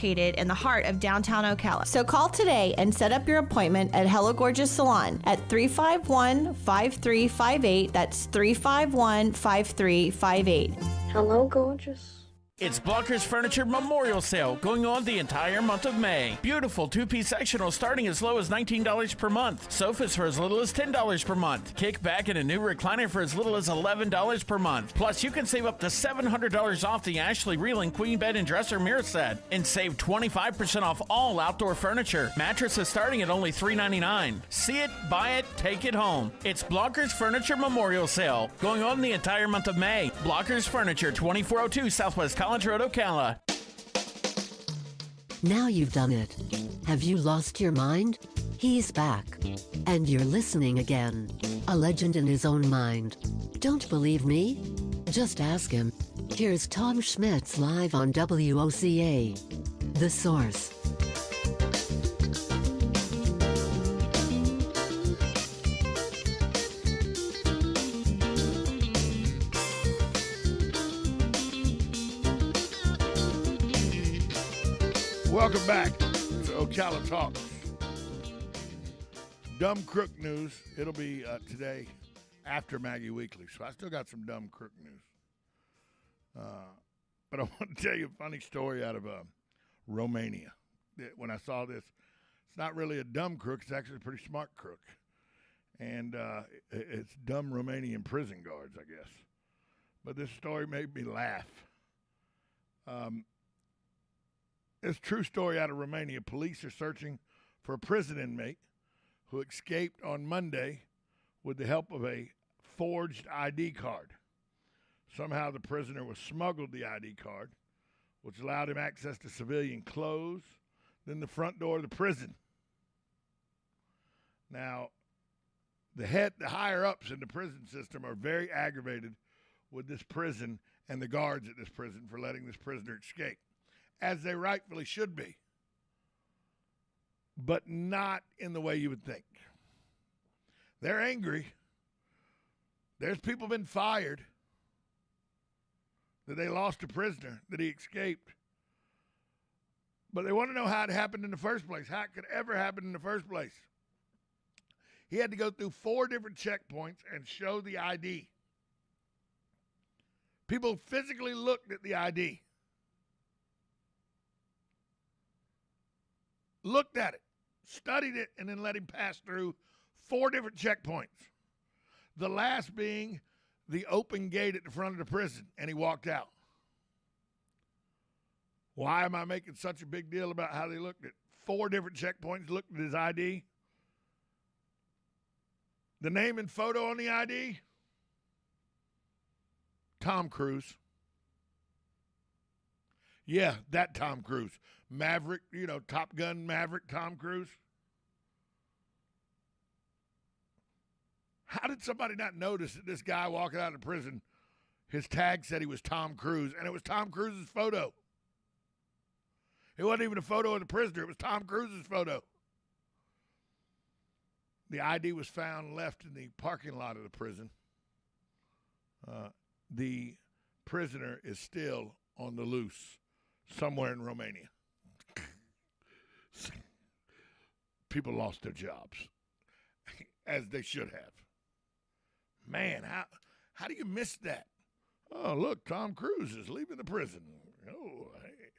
located in the heart of downtown Ocala. So call today and set up your appointment at Hello Gorgeous Salon at 351-5358. That's 351-5358. Hello, gorgeous. It's Blockers Furniture Memorial Sale going on the entire month of May. Beautiful two-piece sectional starting as low as $19 per month. Sofas for as little as $10 per month. Kick back in a new recliner for as little as $11 per month. Plus, you can save up to $700 off the Ashley Reeling Queen Bed and Dresser Mirror Set. And save 25% off all outdoor furniture. Mattresses starting at only $3.99. See it, buy it, take it home. It's Blockers Furniture Memorial Sale going on the entire month of May. Blockers Furniture, 2402 Southwest College Road, Ocala. Now you've done it. Have you lost your mind? He's back. And you're listening again. A legend in his own mind. Don't believe me? Just ask him. Here's Tom Schmitz live on WOCA. The Source. Welcome back to Ocala Talks. Dumb Crook news. It'll be today after Maggie Weekly, so I still got some dumb crook news. But I want to tell you a funny story out of Romania. When I saw this, it's not really a dumb crook, it's actually a pretty smart crook. And it's dumb Romanian prison guards, I guess. But this story made me laugh. It's a true story out of Romania. Police are searching for a prison inmate who escaped on Monday with the help of a forged ID card. Somehow the prisoner was smuggled the ID card, which allowed him access to civilian clothes, then the front door of the prison. Now, the higher-ups in the prison system are very aggravated with this prison and the guards at this prison for letting this prisoner escape, as they rightfully should be, but not in the way you would think. They're angry. There's people been fired that they lost a prisoner, that he escaped. But they want to know how it happened in the first place, how it could ever happen in the first place. He had to go through 4 different checkpoints and show the ID. People physically looked at the ID. Looked at it, studied it, and then let him pass through 4 different checkpoints. The last being the open gate at the front of the prison, and he walked out. Why am I making such a big deal about how they looked at 4 different checkpoints, looked at his ID? The name and photo on the ID? Tom Cruise. Yeah, that Tom Cruise. Maverick, Top Gun Maverick Tom Cruise. How did somebody not notice that this guy walking out of prison, his tag said he was Tom Cruise, and it was Tom Cruise's photo? It wasn't even a photo of the prisoner. It was Tom Cruise's photo. The ID was found left in the parking lot of the prison. The prisoner is still on the loose somewhere in Romania. People lost their jobs, as they should have. Man, how do you miss that? Oh, look, Tom Cruise is leaving the prison. Oh, hey.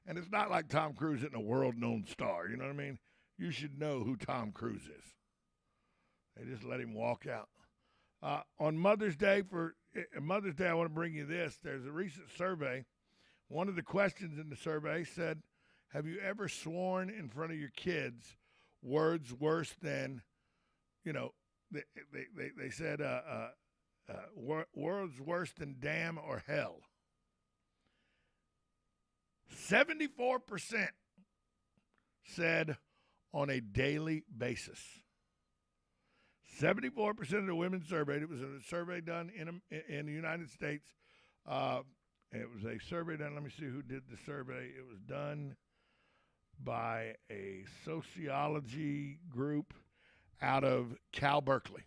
And it's not like Tom Cruise isn't a world-known star, you know what I mean? You should know who Tom Cruise is. They just let him walk out. On Mother's Day, I want to bring you this. There's a recent survey. One of the questions in the survey said, have you ever sworn in front of your kids words worse than, they said words worse than damn or hell? 74% said on a daily basis. 74% of the women surveyed. It was a survey done in the United States. It was a survey done. Let me see who did the survey. It was done by a sociology group out of Cal Berkeley.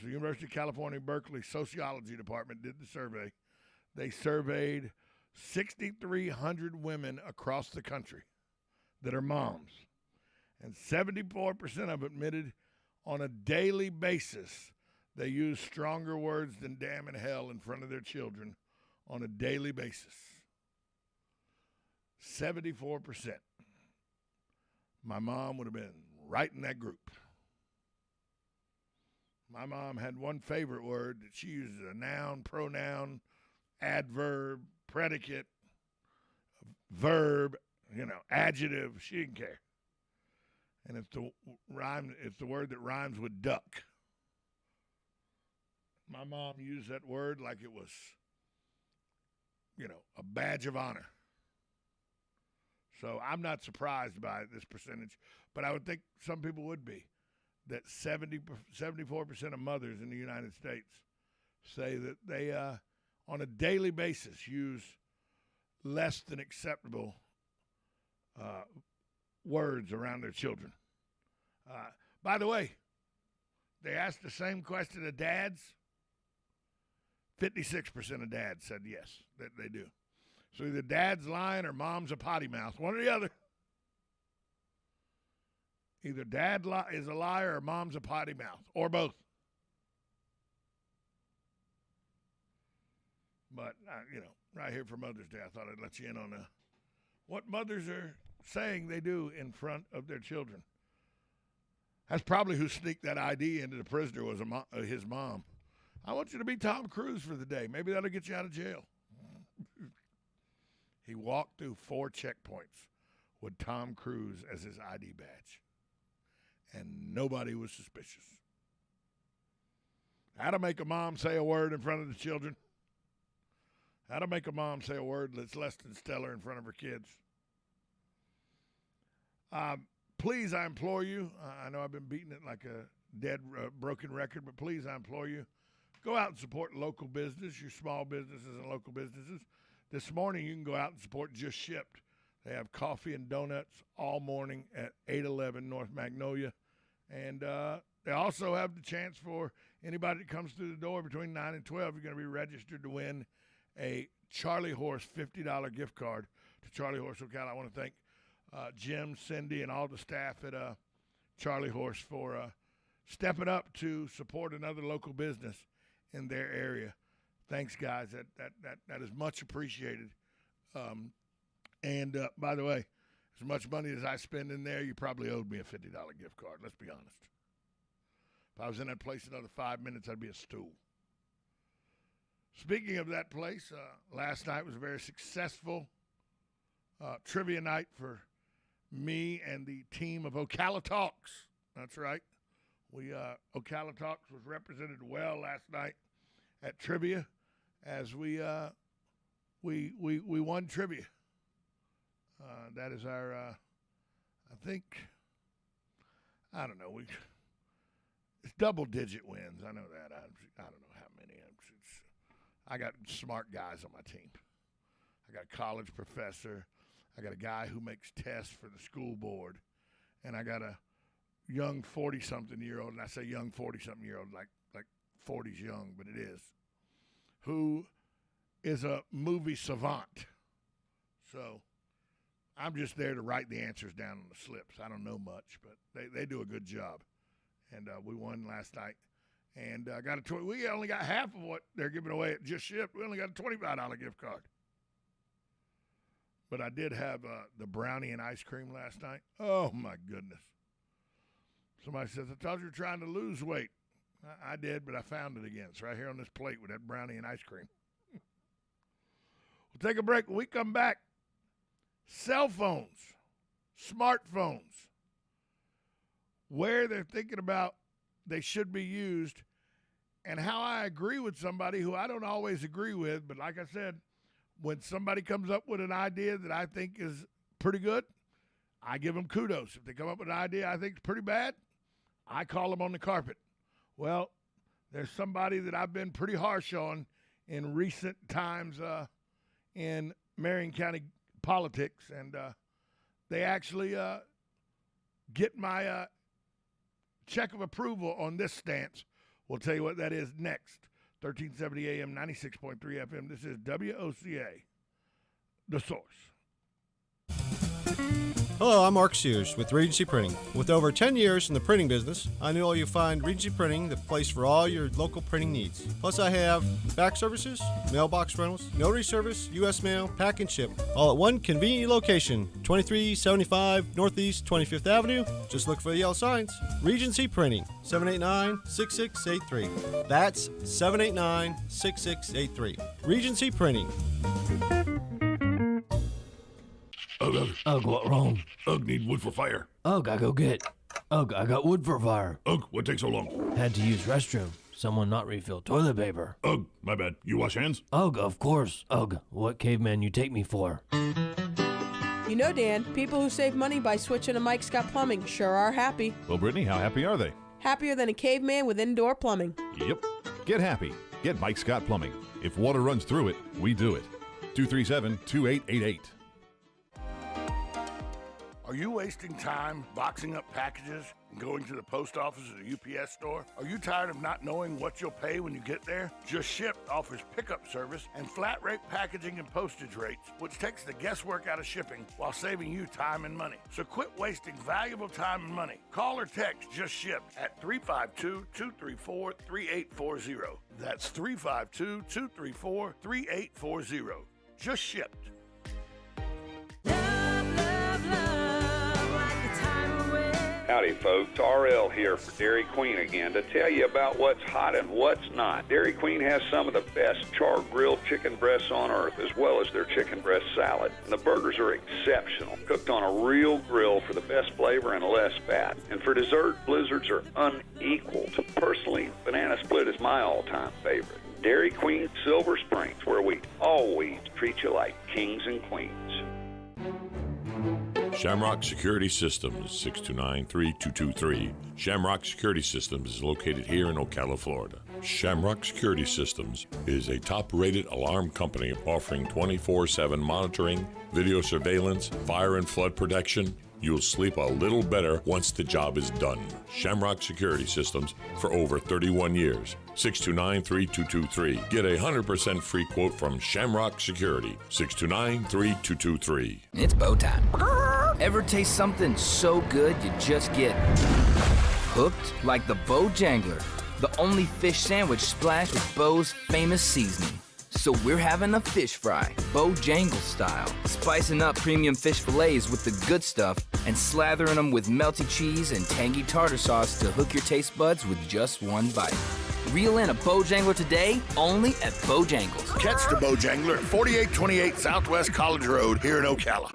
So University of California, Berkeley Sociology Department did the survey. They surveyed 6,300 women across the country that are moms, and 74% of them admitted on a daily basis they use stronger words than damn and hell in front of their children on a daily basis. 74%. My mom would have been right in that group. My mom had one favorite word that she uses: a noun, pronoun, adverb, predicate, verb, adjective. She didn't care. And it's the word that rhymes with duck. My mom used that word like it was, a badge of honor. So I'm not surprised by this percentage, but I would think some people would be, that 74% of mothers in the United States say that they, on a daily basis, use less than acceptable words around their children. By the way, they asked the same question to dads. 56% of dads said yes, that they do. So either dad's lying or mom's a potty mouth, one or the other. Either dad is a liar or mom's a potty mouth, or both. But, right here for Mother's Day, I thought I'd let you in on what mothers are saying they do in front of their children. That's probably who sneaked that ID into the prisoner was his mom. I want you to be Tom Cruise for the day. Maybe that'll get you out of jail. He walked through 4 checkpoints with Tom Cruise as his ID badge, and nobody was suspicious. How to make a mom say a word in front of the children. How to make a mom say a word that's less than stellar in front of her kids. Please, I implore you, I know I've been beating it like a dead, broken record, but please, I implore you, go out and support local business, your small businesses and local businesses. This morning, you can go out and support Just Shipped. They have coffee and donuts all morning at 811 North Magnolia. And they also have the chance for anybody that comes through the door between 9 and 12, you're going to be registered to win a Charlie Horse $50 gift card to Charlie Horse Ocala. I want to thank Jim, Cindy, and all the staff at Charlie Horse for stepping up to support another local business in their area. Thanks, guys. That is much appreciated. And by the way, as much money as I spend in there, you probably owed me a $50 gift card. Let's be honest. If I was in that place another 5 minutes, I'd be a stool. Speaking of that place, last night was a very successful trivia night for me and the team of Ocala Talks. That's right. Ocala Talks was represented well last night at trivia, as we won trivia. That is our, I don't know, it's double-digit wins. I know that. I don't know how many. I got smart guys on my team. I got a college professor. I got a guy who makes tests for the school board. And I got a young 40-something-year-old, and I say young 40-something-year-old like 40's young, but it is, who is a movie savant. So I'm just there to write the answers down on the slips. I don't know much, but they do a good job. And we won last night. And we only got half of what they're giving away at Just Shipped. We only got a $25 gift card. But I did have the brownie and ice cream last night. Oh, my goodness. Somebody says, I thought you were trying to lose weight. I did, but I found it again. It's right here on this plate with that brownie and ice cream. We'll take a break. When we come back, cell phones, smartphones, where they're thinking about they should be used, and how I agree with somebody who I don't always agree with. But like I said, when somebody comes up with an idea that I think is pretty good, I give them kudos. If they come up with an idea I think is pretty bad, I call them on the carpet. Well, there's somebody that I've been pretty harsh on in recent times in Marion County politics, and they actually get my check of approval on this stance. We'll tell you what that is next. 1370 AM, 96.3 FM. This is WOCA. the source. Hello, I'm Mark Sears with Regency Printing. With over 10 years in the printing business, I know you'll find Regency Printing the place for all your local printing needs. Plus, I have fax services, mailbox rentals, notary service, U.S. mail, pack and ship, all at one convenient location, 2375 Northeast 25th Avenue. Just look for the yellow signs. Regency Printing, 789-6683. That's 789-6683. Regency Printing. Ugh, what wrong? Ugh, need wood for fire. Ugh, I go get. Ugh, I got wood for fire. Ugh, what takes so long? Had to use restroom. Someone not refill toilet paper. Ugh, my bad. You wash hands? Ugh, of course. Ugh, what caveman you take me for? You know, Dan, people who save money by switching to Mike Scott Plumbing sure are happy. Well, Brittany, how happy are they? Happier than a caveman with indoor plumbing. Yep. Get happy. Get Mike Scott Plumbing. If water runs through it, we do it. 237-2888. Are you wasting time boxing up packages and going to the post office or the UPS store? Are you tired of not knowing what you'll pay when you get there? Just Ship offers pickup service and flat rate packaging and postage rates, which takes the guesswork out of shipping while saving you time and money. So quit wasting valuable time and money. Call or text Just Ship at 352-234-3840. That's 352-234-3840. Just Shipped. Howdy folks, RL here for Dairy Queen again to tell you about what's hot and what's not. Dairy Queen has some of the best char-grilled chicken breasts on earth, as well as their chicken breast salad. And the burgers are exceptional, cooked on a real grill for the best flavor and less fat. And for dessert, blizzards are unequaled. Personally, banana split is my all-time favorite. Dairy Queen Silver Springs, where we always treat you like kings and queens. Shamrock Security Systems, 629-3223. Shamrock Security Systems is located here in Ocala, Florida. Shamrock Security Systems is a top-rated alarm company offering 24/7 monitoring, video surveillance, fire and flood protection. You'll sleep a little better once the job is done. Shamrock Security Systems for over 31 years. 629-3223. Get a 100% free quote from Shamrock Security. 629-3223. It's bow time. Ever taste something so good you just get hooked? Like the Bojangler, the only fish sandwich splashed with Bo's famous seasoning. So we're having a fish fry, Bojangles style, spicing up premium fish fillets with the good stuff and slathering them with melty cheese and tangy tartar sauce to hook your taste buds with just one bite. Reel in a Bojangler today, only at Bojangles. Catch the Bojangler at 4828 Southwest College Road here in Ocala.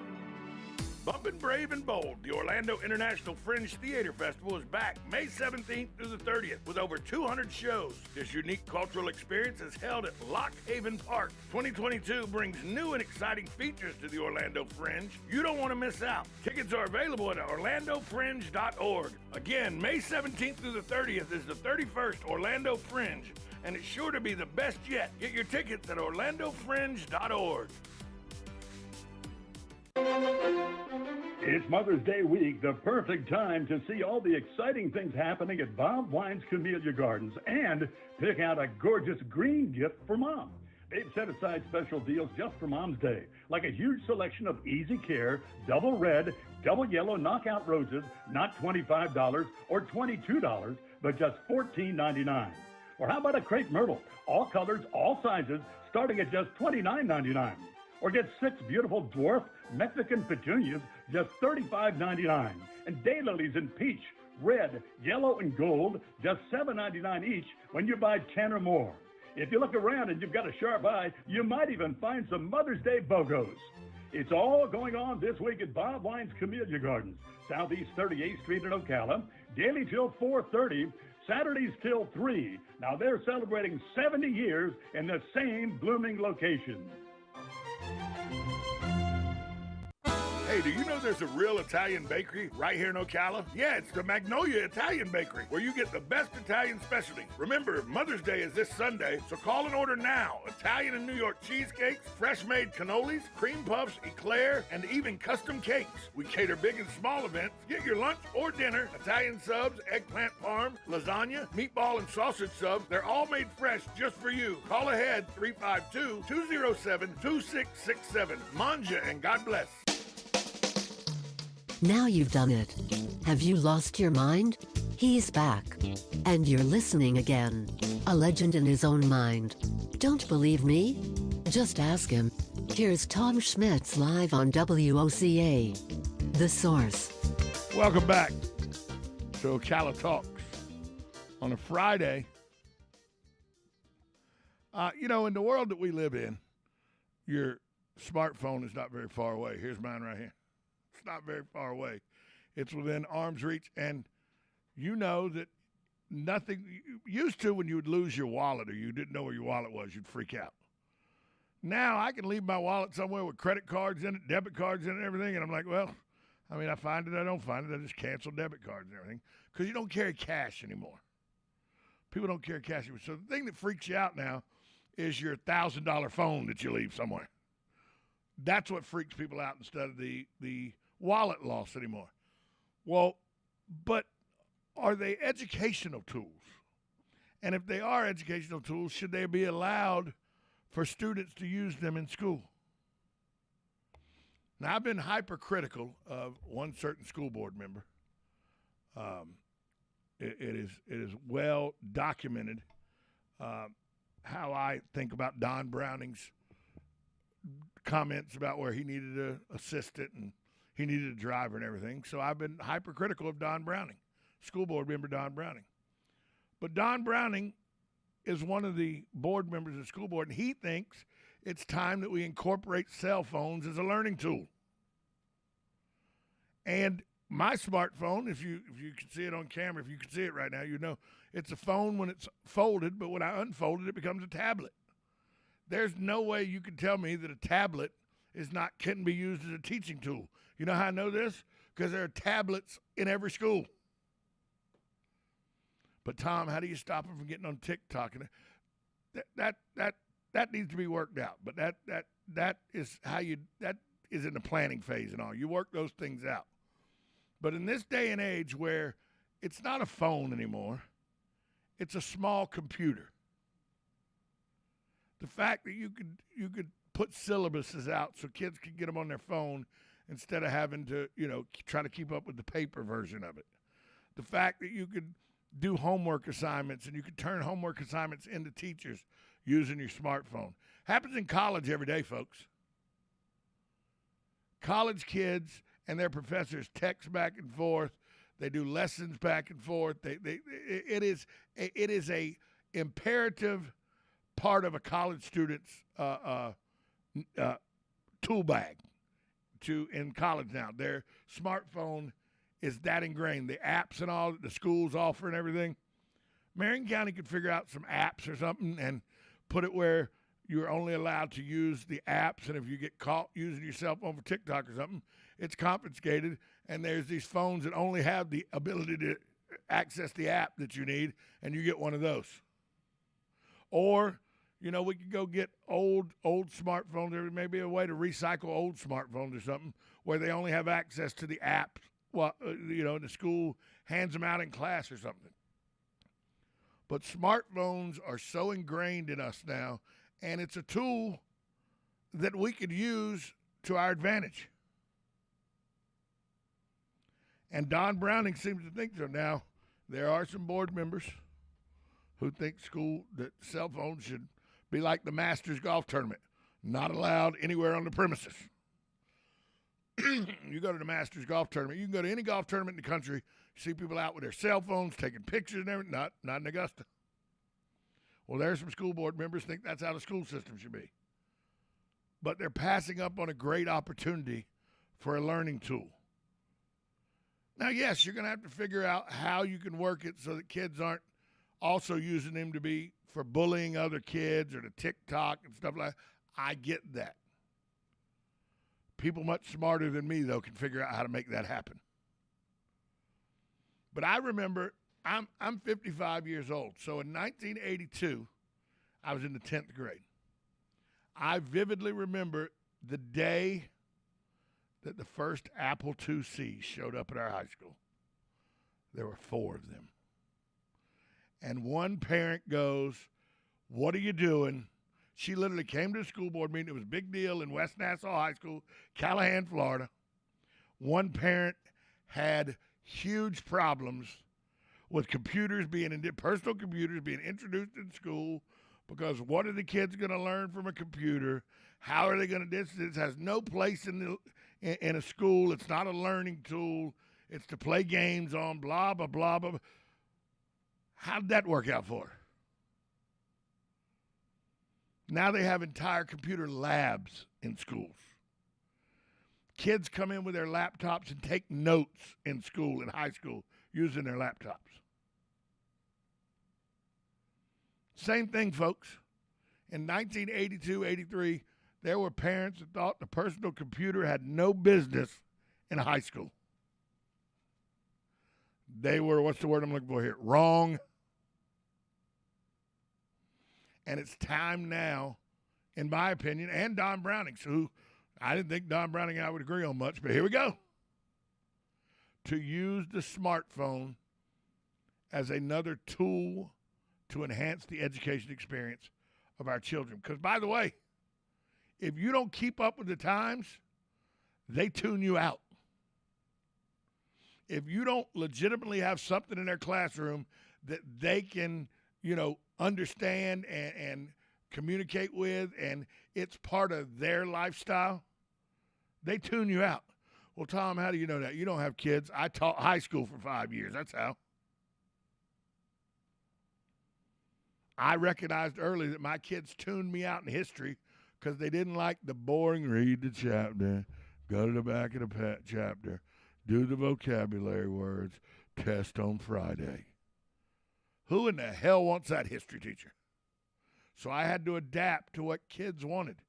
Bumpin' Brave and Bold, the Orlando International Fringe Theater Festival is back May 17th through the 30th with over 200 shows. This unique cultural experience is held at Lock Haven Park. 2022 brings new and exciting features to the Orlando Fringe. You don't want to miss out. Tickets are available at orlandofringe.org. Again, May 17th through the 30th is the 31st Orlando Fringe, and it's sure to be the best yet. Get your tickets at orlandofringe.org. It's Mother's Day week, the perfect time to see all the exciting things happening at Bob Wine's Camellia Gardens and pick out a gorgeous green gift for Mom. They've set aside special deals just for Mom's Day, like a huge selection of Easy Care, double red, double yellow knockout roses, not $25 or $22, but just $14.99. Or how about a crepe myrtle, all colors, all sizes, starting at just $29.99. Or get 6 beautiful dwarf Mexican petunias, just $35.99. And daylilies in peach, red, yellow, and gold, just $7.99 each when you buy 10 or more. If you look around and you've got a sharp eye, you might even find some Mother's Day BOGOs. It's all going on this week at Bob Wine's Camellia Gardens, Southeast 38th Street in Ocala, daily till 4:30, Saturdays till 3. Now they're celebrating 70 years in the same blooming location. Hey, Hey, do you know there's a real Italian bakery right here in Ocala? Yeah, it's the Magnolia Italian Bakery, where you get the best Italian specialty. Remember, Mother's Day is this Sunday, so call and order now. Italian and New York cheesecakes, fresh-made cannolis, cream puffs, eclair, and even custom cakes. We cater big and small events. Get your lunch or dinner, Italian subs, eggplant parm, lasagna, meatball and sausage subs. They're all made fresh just for you. Call ahead, 352-207-2667. Manja and God bless. Now you've done it. Have you lost your mind? He's back. And you're listening again. A legend in his own mind. Don't believe me? Just ask him. Here's Tom Schmitz live on WOCA. The Source. Welcome back to Ocala Talks on a Friday. In the world that we live in, your smartphone is not very far away. Here's mine right here. It's not very far away. It's within arm's reach, and you know that nothing used to when you would lose your wallet or you didn't know where your wallet was, you'd freak out. Now I can leave my wallet somewhere with credit cards in it, debit cards in it, and everything, and I'm like, well, I find it, I don't find it, I just cancel debit cards and everything, because you don't carry cash anymore. People don't carry cash anymore. So the thing that freaks you out now is your $1,000 phone that you leave somewhere. That's what freaks people out instead of the wallet loss anymore. Well, but are they educational tools? And if they are educational tools, should they be allowed for students to use them in school? Now, I've been hypercritical of one certain school board member. It is well documented how I think about Don Browning's comments about where he needed an assistant and he needed a driver and everything. So I've been hypercritical of Don Browning, school board member Don Browning. But Don Browning is one of the board members of the school board, and he thinks it's time that we incorporate cell phones as a learning tool. And my smartphone, if you can see it on camera, if you can see it right now, you know it's a phone when it's folded, but when I unfold it, it becomes a tablet. There's no way you can tell me that a tablet can be used as a teaching tool. You know how I know this? Because there are tablets in every school. But Tom, how do you stop them from getting on TikTok? And that needs to be worked out. But that is in the planning phase and all. You work those things out. But in this day and age where it's not a phone anymore, it's a small computer. The fact that you could put syllabuses out so kids could get them on their phone instead of having to, try to keep up with the paper version of it. The fact that you could do homework assignments and you could turn homework assignments into teachers using your smartphone. Happens in college every day, folks. College kids and their professors text back and forth. They do lessons back and forth. It is a imperative part of a college student's tool bag in college now. Their smartphone is that ingrained. The apps and all that the schools offer and everything. Marion County could figure out some apps or something and put it where you're only allowed to use the apps, and if you get caught using your cell phone for TikTok or something, it's confiscated, and there's these phones that only have the ability to access the app that you need, and you get one of those. Or, we could go get old smartphones. There may be a way to recycle old smartphones or something where they only have access to the app. Well, the school hands them out in class or something. But smartphones are so ingrained in us now, and it's a tool that we could use to our advantage. And Don Browning seems to think so. Now, there are some board members who think that cell phones should be like the Masters golf tournament, not allowed anywhere on the premises. You go to the Masters golf tournament, you can go to any golf tournament in the country, you see people out with their cell phones taking pictures and everything, not in Augusta. Well, there's some school board members think that's how the school system should be. But they're passing up on a great opportunity for a learning tool. Now, yes, you're going to have to figure out how you can work it so that kids aren't also using them to be for bullying other kids or to TikTok and stuff like that. I get that. People much smarter than me, though, can figure out how to make that happen. But I remember, I'm 55 years old. So in 1982, I was in the 10th grade. I vividly remember the day that the first Apple IIc showed up at our high school. There were 4 of them. And one parent goes, "What are you doing?" She literally came to the school board meeting. It was a big deal in West Nassau High School, Callahan, Florida. One parent had huge problems with computers personal computers being introduced in school, because what are the kids going to learn from a computer? How are they going to this has no place in a school. It's not a learning tool. It's to play games on, blah, blah, blah, blah. How'd that work out for her? Now they have entire computer labs in schools. Kids come in with their laptops and take notes in school, in high school, using their laptops. Same thing, folks. In 1982, 83, there were parents that thought the personal computer had no business in high school. They were, what's the word I'm looking for here? Wrong. And it's time now, in my opinion, and Don Browning's, who I didn't think Don Browning and I would agree on much, but here we go, to use the smartphone as another tool to enhance the education experience of our children. Because, by the way, if you don't keep up with the times, they tune you out. If you don't legitimately have something in their classroom that they can, understand and communicate with, and it's part of their lifestyle, they tune you out. Well, Tom, how do you know that? You don't have kids. I taught high school for 5 years. That's how. I recognized early that my kids tuned me out in history because they didn't like the boring read the chapter, go to the back of the chapter, do the vocabulary words, test on Friday. Who in the hell wants that history teacher? So I had to adapt to what kids wanted.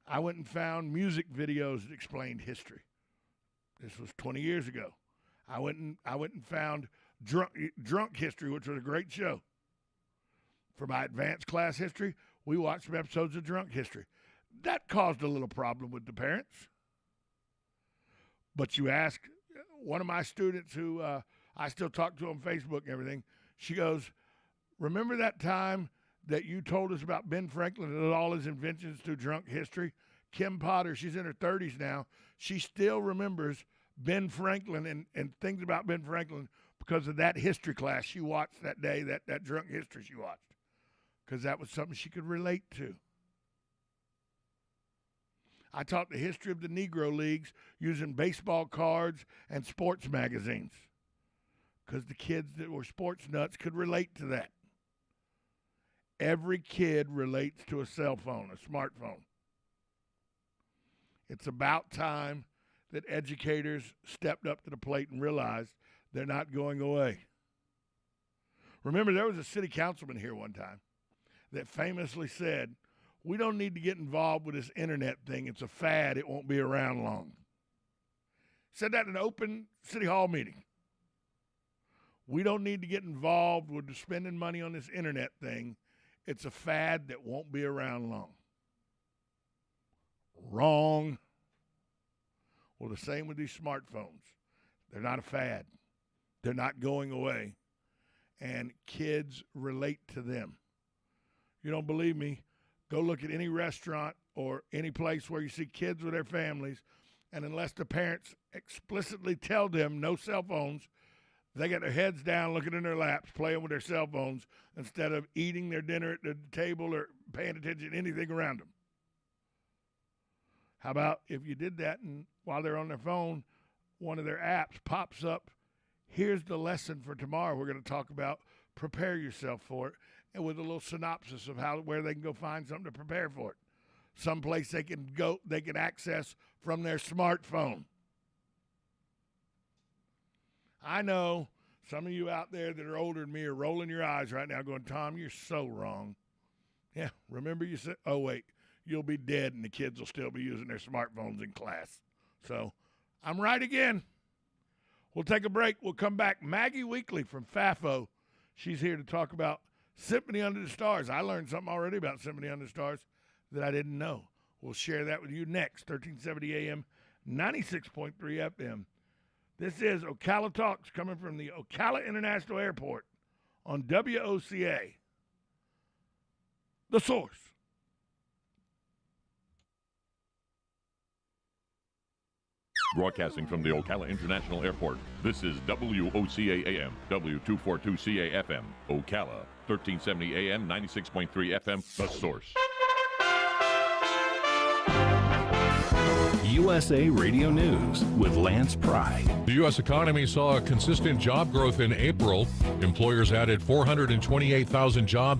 I went and found music videos that explained history. This was 20 years ago. I went and found Drunk History, which was a great show. For my advanced class history, we watched some episodes of Drunk History. That caused a little problem with the parents. But you ask one of my students who I still talk to on Facebook and everything, she goes, "Remember that time that you told us about Ben Franklin and all his inventions through Drunk History?" Kim Potter, she's in her 30s now. She still remembers Ben Franklin and things about Ben Franklin because of that history class she watched that day, that Drunk History she watched, because that was something she could relate to. I taught the history of the Negro Leagues using baseball cards and sports magazines because the kids that were sports nuts could relate to that. Every kid relates to a cell phone, a smartphone. It's about time that educators stepped up to the plate and realized they're not going away. Remember, there was a city councilman here one time that famously said, "We don't need to get involved with this internet thing. It's a fad. It won't be around long." Said that in an open city hall meeting. We don't need to get involved with spending money on this internet thing. It's a fad that won't be around long. Wrong. Well, the same with these smartphones. They're not a fad. They're not going away. And kids relate to them. You don't believe me? Go look at any restaurant or any place where you see kids with their families, and unless the parents explicitly tell them no cell phones, they got their heads down looking in their laps, playing with their cell phones instead of eating their dinner at the table or paying attention to anything around them. How about if you did that and while they're on their phone, one of their apps pops up, "Here's the lesson for tomorrow. We're going to talk about, prepare yourself for it," and with a little synopsis of where they can go find something to prepare for it. Someplace they can go, they can access from their smartphone. I know some of you out there that are older than me are rolling your eyes right now going, "Tom, you're so wrong." Yeah, remember you said, oh, wait, you'll be dead and the kids will still be using their smartphones in class. So I'm right again. We'll take a break. We'll come back. Maggie Weekly from FAFO. She's here to talk about Symphony Under the Stars. I learned something already about Symphony Under the Stars that I didn't know. We'll share that with you next. 1370 AM, 96.3 FM. This is Ocala Talks coming from the Ocala International Airport on WOCA. The Source. Broadcasting from the Ocala International Airport, this is WOCA AM, W242CA FM, Ocala, 1370 AM, 96.3 FM, The Source. USA Radio News with Lance Pry. The U.S. economy saw a consistent job growth in April. Employers added 428,000 jobs